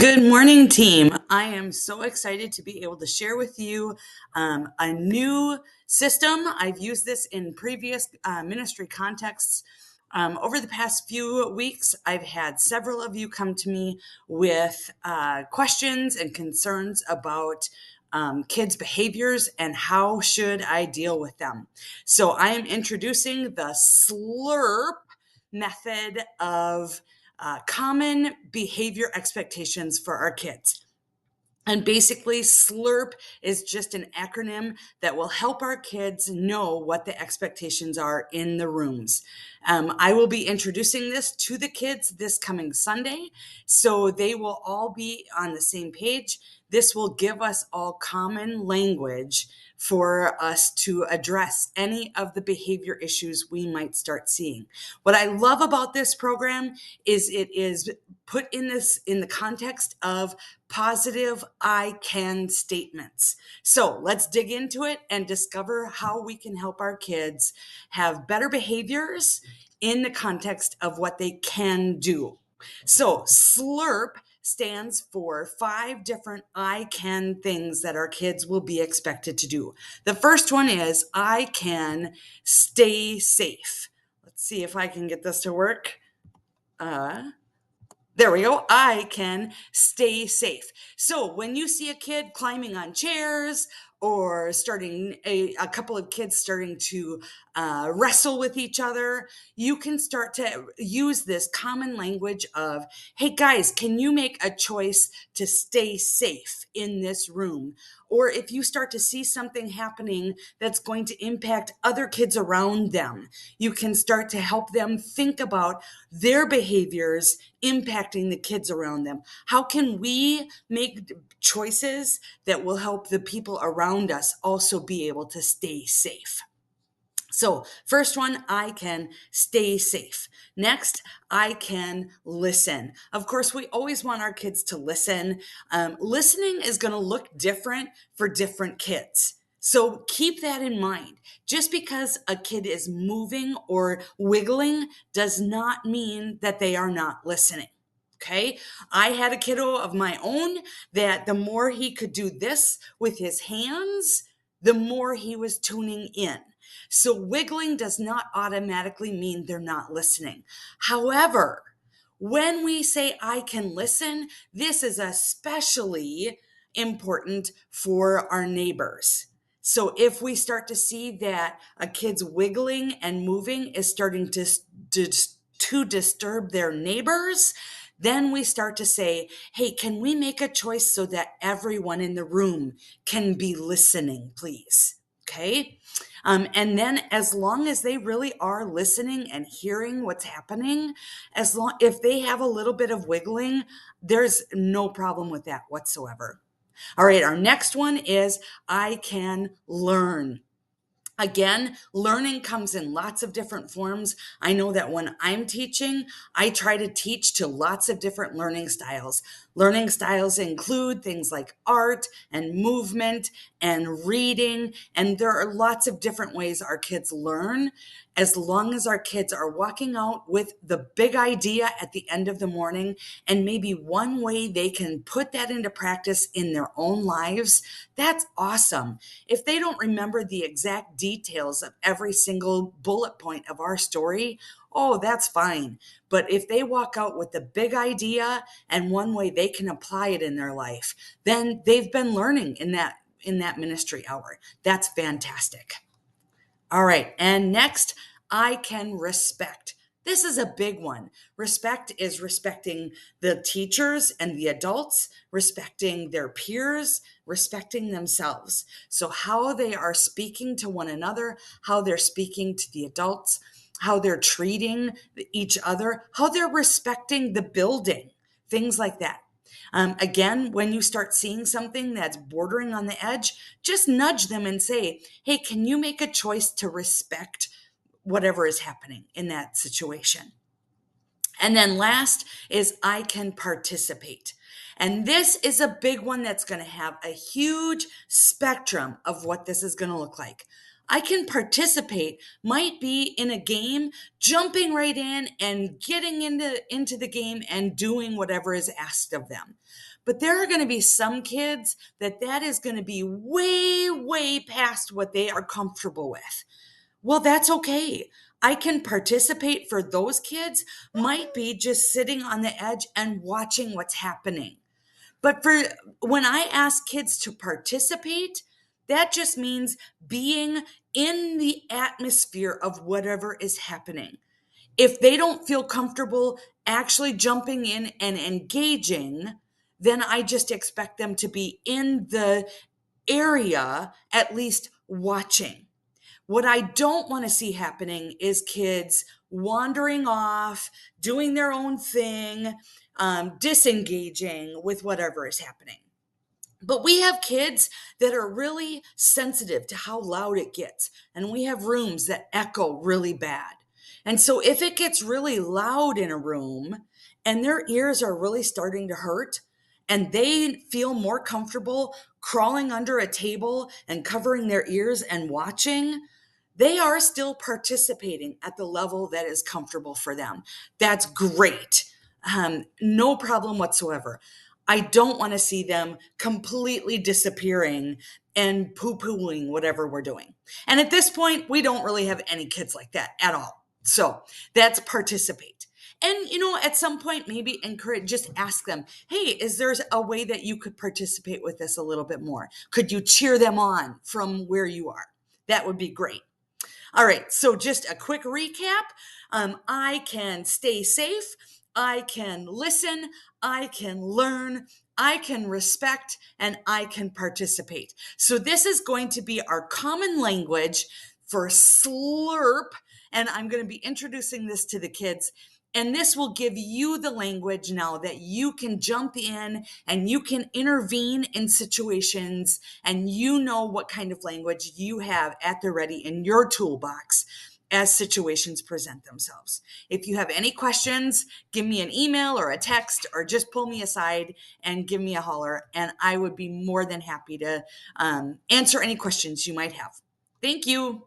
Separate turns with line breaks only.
Good morning, team. I am so excited to be able to share with you a new system. I've used this in previous ministry contexts. Over the past few weeks, I've had several of you come to me with questions and concerns about kids' behaviors and how should I deal with them. So I am introducing the SLLRP method of common behavior expectations for our kids. And basically, SLRP is just an acronym that will help our kids know what the expectations are in the rooms. I will be introducing this to the kids this coming Sunday, so they will all be on the same page. This will give us all common language for us to address any of the behavior issues we might start seeing. What I love about this program is it is put in the context of positive I can statements. So let's dig into it and discover how we can help our kids have better behaviors in the context of what they can do. So SLRP stands for 5 different I can things that our kids will be expected to do. The first one is I can stay safe. Let's see if I can get this to work. There we go. I can stay safe. So when you see a kid climbing on chairs or starting a couple of kids starting to wrestle with each other, you can start to use this common language of, hey guys, can you make a choice to stay safe in this room? Or if you start to see something happening that's going to impact other kids around them, you can start to help them think about their behaviors impacting the kids around them. How can we make choices that will help the people around us also be able to stay safe? So first one, I can stay safe. Next, I can listen. Of course, we always want our kids to listen. Listening is going to look different for different kids. So keep that in mind. Just because a kid is moving or wiggling does not mean that they are not listening. Okay. I had a kiddo of my own that the more he could do this with his hands, the more he was tuning in. So wiggling does not automatically mean they're not listening. However, when we say I can listen, this is especially important for our neighbors. So if we start to see that a kid's wiggling and moving is starting to disturb their neighbors, then we start to say, hey, can we make a choice so that everyone in the room can be listening, please? Okay. And then as long as they really are listening and hearing what's happening, if they have a little bit of wiggling, there's no problem with that whatsoever. All right, our next one is I can learn. Again, learning comes in lots of different forms. I know that when I'm teaching, I try to teach to lots of different learning styles. Learning styles include things like art and movement and reading, and there are lots of different ways our kids learn. As long as our kids are walking out with the big idea at the end of the morning, and maybe one way they can put that into practice in their own lives, that's awesome. If they don't remember the exact details of every single bullet point of our story, oh, that's fine. But if they walk out with the big idea and one way they can apply it in their life, then they've been learning in that ministry hour. That's fantastic. All right, and next, I can respect. This is a big one. Respect is respecting the teachers and the adults, respecting their peers, respecting themselves. So how they are speaking to one another, how they're speaking to the adults, how they're treating each other, how they're respecting the building, things like that. Again, when you start seeing something that's bordering on the edge, just nudge them and say, hey, can you make a choice to respect whatever is happening in that situation? And then last is I can participate. And this is a big one that's going to have a huge spectrum of what this is going to look like. I can participate, might be in a game, jumping right in and getting into the game and doing whatever is asked of them. But there are going to be some kids that is going to be way, way past what they are comfortable with. Well, that's okay. I can participate for those kids, might be just sitting on the edge and watching what's happening. But for when I ask kids to participate, that just means being in the atmosphere of whatever is happening. If they don't feel comfortable actually jumping in and engaging, then I just expect them to be in the area, at least watching. What I don't want to see happening is kids wandering off, doing their own thing, disengaging with whatever is happening. But we have kids that are really sensitive to how loud it gets, and we have rooms that echo really bad. And so if it gets really loud in a room and their ears are really starting to hurt, and they feel more comfortable crawling under a table and covering their ears and watching, they are still participating at the level that is comfortable for them. That's great. No problem whatsoever. I don't want to see them completely disappearing and poo-pooing whatever we're doing. And at this point, we don't really have any kids like that at all. So that's participate. And, at some point, maybe encourage, just ask them, hey, is there a way that you could participate with this a little bit more? Could you cheer them on from where you are? That would be great. All right, so just a quick recap. I can stay safe, I can listen, I can learn, I can respect, and I can participate. So this is going to be our common language for SLLRP, and I'm going to be introducing this to the kids. And this will give you the language now that you can jump in and you can intervene in situations, and you know what kind of language you have at the ready in your toolbox as situations present themselves. If you have any questions, give me an email or a text, or just pull me aside and give me a holler, and I would be more than happy to answer any questions you might have. Thank you.